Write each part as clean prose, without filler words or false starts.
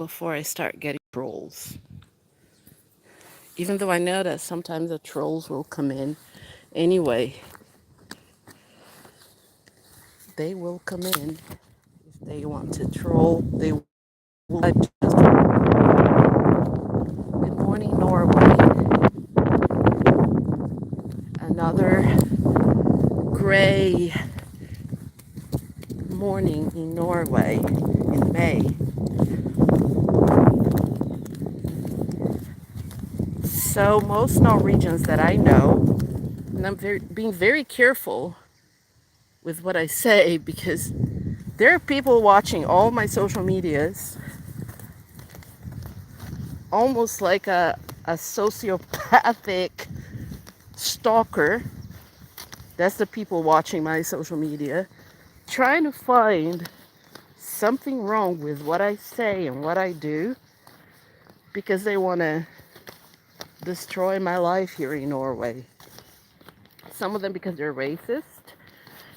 before I start getting trolls. Even though I know that sometimes the trolls will come in anyway, they will come in if they want to troll. They will. Good morning, Norway. Another gray morning in Norway in May. So most Norwegians that I know, and being very careful with what I say because there are people watching all my social medias almost like a sociopathic stalker. That's the people watching my social media, trying to find something wrong with what I say and what I do because they want to destroy my life here in Norway. Some of them because they're racist,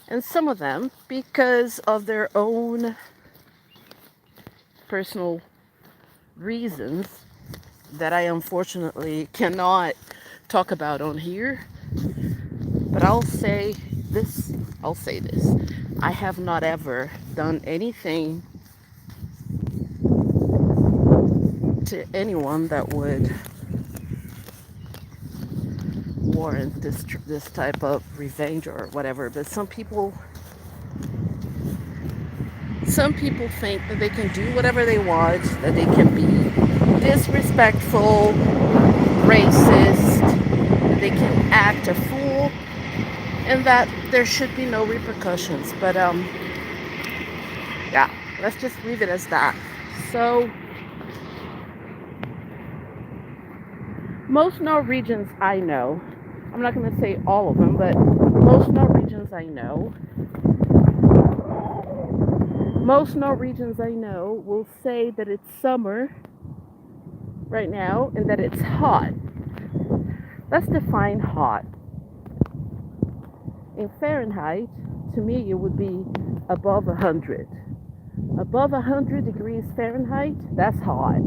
and some of them because of their own personal reasons that I unfortunately cannot talk about on here. But I'll say this. I have not ever done anything to anyone that would warrant this type of revenge or whatever. But some people think that they can do whatever they want, that they can be disrespectful, racist, that they can act a fool, and that there should be no repercussions. But yeah, let's just leave it as that. So most Norwegians I know, I'm not going to say all of them, but most Norwegians I know will say that it's summer right now and that it's hot. Let's define hot. In Fahrenheit, to me, it would be above 100. Above 100 degrees Fahrenheit, that's hot.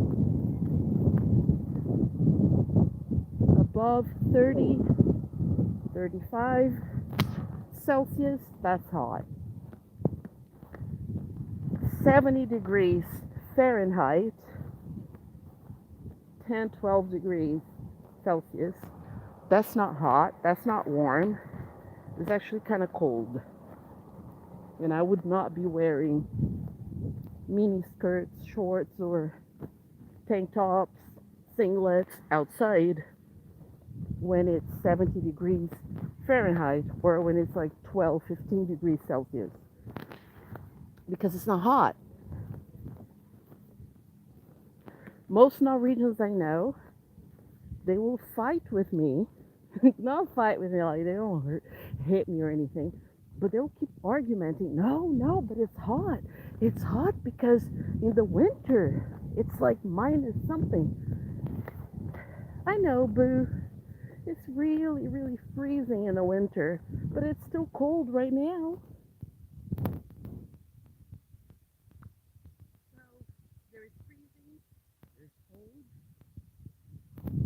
Above 30, 35 Celsius, that's hot. 70 degrees Fahrenheit, 10, 12 degrees Celsius, that's not hot, that's not warm. It's actually kind of cold. And I would not be wearing mini skirts, shorts, or tank tops, singlets outside when it's 70 degrees Fahrenheit or when it's like 12, 15 degrees Celsius. Because it's not hot. Most Norwegians I know, they will fight with me. Not fight with me like they don't hit me or anything, but they'll keep argumenting. No, but it's hot. It's hot because in the winter it's like minus something. I know, boo. It's really, really freezing in the winter, but it's still cold right now. So there is freezing, there's cold,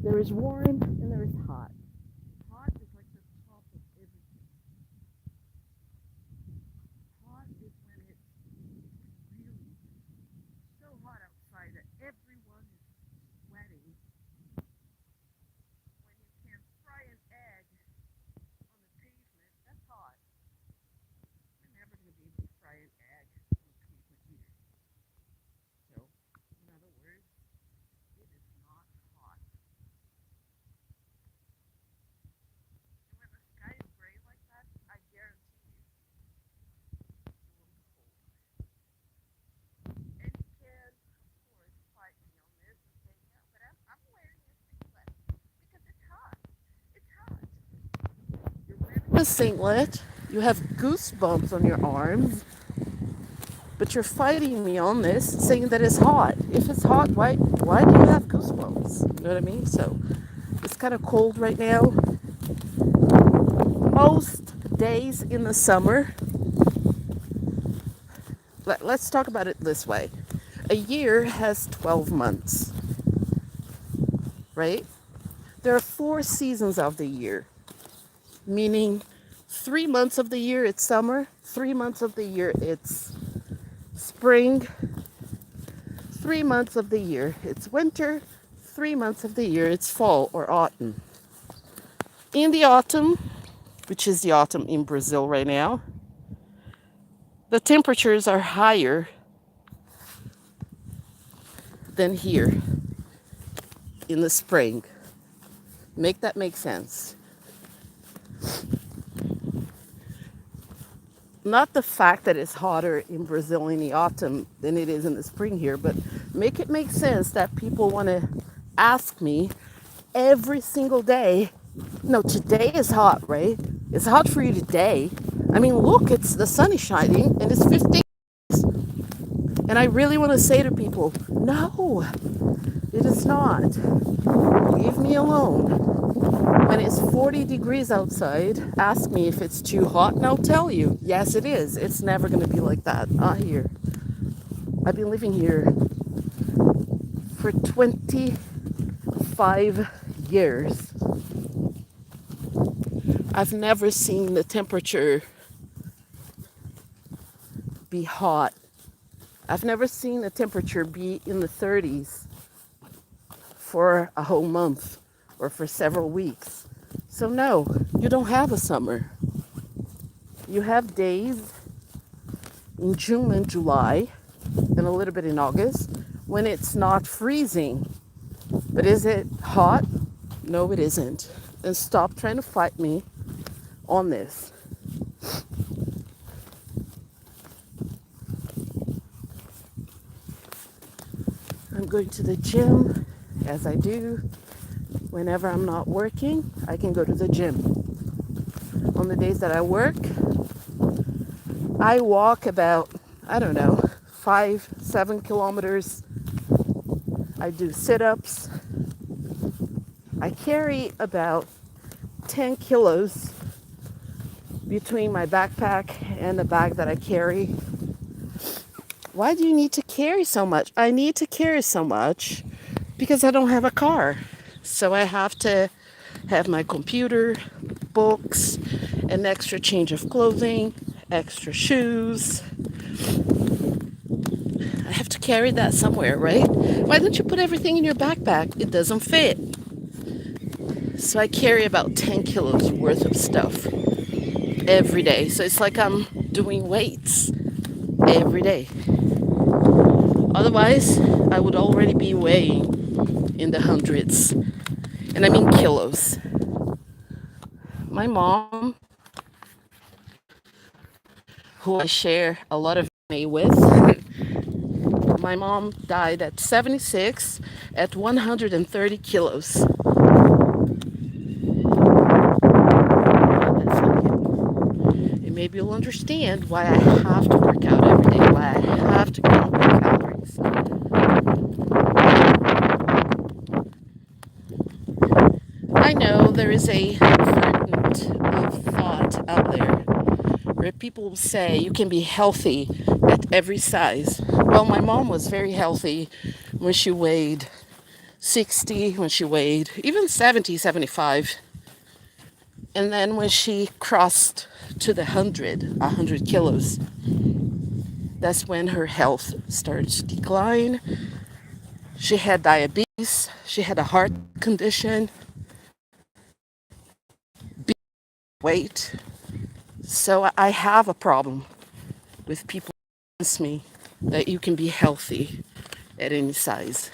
there is warm, and there is hot. Hot is like the top of everything. Hot is when it's really so hot outside that everyone is sweating. When you can fry an egg on the pavement, that's hot. We're never going to be able to fry an egg on the pavement here. So, in other words, it is not hot. And when the sky is gray like that, I guarantee you it will be cold. And you can, of course, fight me on this and say, yeah, but I'm wearing a singlet because it's hot. It's hot. You're wearing a singlet, you have goosebumps on your arms, but you're fighting me on this, saying that it's hot. If it's hot, why do you have goosebumps? You know what I mean? So it's kind of cold right now. Most days in the summer, let's talk about it this way. a year has 12 months, right? There are 4 seasons of the year, meaning 3 months of the year it's summer, 3 months of the year it's spring, 3 months of the year it's winter, 3 months of the year it's fall or autumn. In the autumn, which is the autumn in Brazil right now, the temperatures are higher than here in the spring. Make that make sense. Not the fact that it's hotter in Brazil in the autumn than it is in the spring here, but make it make sense that people want to ask me every single day. No, today is hot, right? It's hot for you today. I mean, look, it's the sun is shining and it's 50. And I really want to say to people, no, it is not. Leave me alone. When it's 40 degrees outside, ask me if it's too hot, and I'll tell you, yes, it is. It's never going to be like that. Not here. I've been living here for 25 years. I've never seen the temperature be hot. I've never seen the temperature be in the 30s for a whole month or for several weeks. So, no, you don't have a summer. You have days in June and July and a little bit in August when it's not freezing. But is it hot? No, it isn't. And stop trying to fight me on this. I'm going to the gym as I do. Whenever I'm not working, I can go to the gym. On the days that I work, I walk about, I don't know, 5, 7 kilometers. I do sit-ups. I carry about 10 kilos between my backpack and the bag that I carry. Why do you need to carry so much? I need to carry so much because I don't have a car. So I have to have my computer, books, an extra change of clothing, extra shoes. I have to carry that somewhere, right? Why don't you put everything in your backpack? It doesn't fit. So I carry about 10 kilos worth of stuff every day. So it's like I'm doing weights every day. Otherwise, I would already be weighing in the hundreds. And I mean kilos. My mom, who I share a lot of DNA with, my mom died at 76 at 130 kilos. And maybe you'll understand why I have to work out every day, why I have to count my calories. I know there is a verdant of thought out there where people say you can be healthy at every size. Well, my mom was very healthy when she weighed 60, when she weighed even 70, 75. And then when she crossed to the 100 kilos, that's when her health started to decline. She had diabetes, she had a heart condition, weight. So I have a problem with people who convince me that you can be healthy at any size.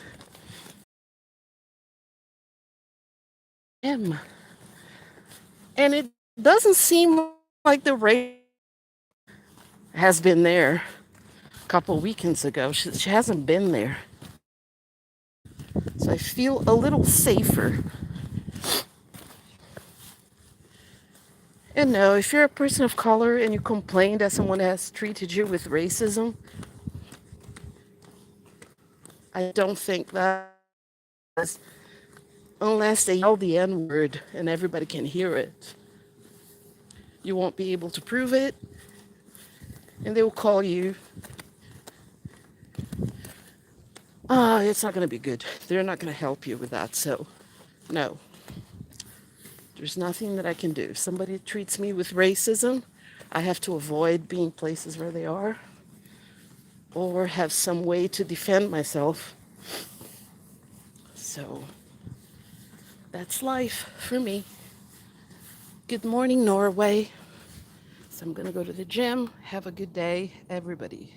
And it doesn't seem like the rate has been there a couple weekends ago. She hasn't been there. So I feel a little safer. And no, if you're a person of color and you complain that someone has treated you with racism, I don't think that, unless they yell the N word and everybody can hear it, you won't be able to prove it, and they will call you It's not going to be good. They're not going to help you with that. So, no, there's nothing that I can do. If somebody treats me with racism, I have to avoid being places where they are or have some way to defend myself. So, that's life for me. Good morning, Norway. So, I'm going to go to the gym. Have a good day, everybody.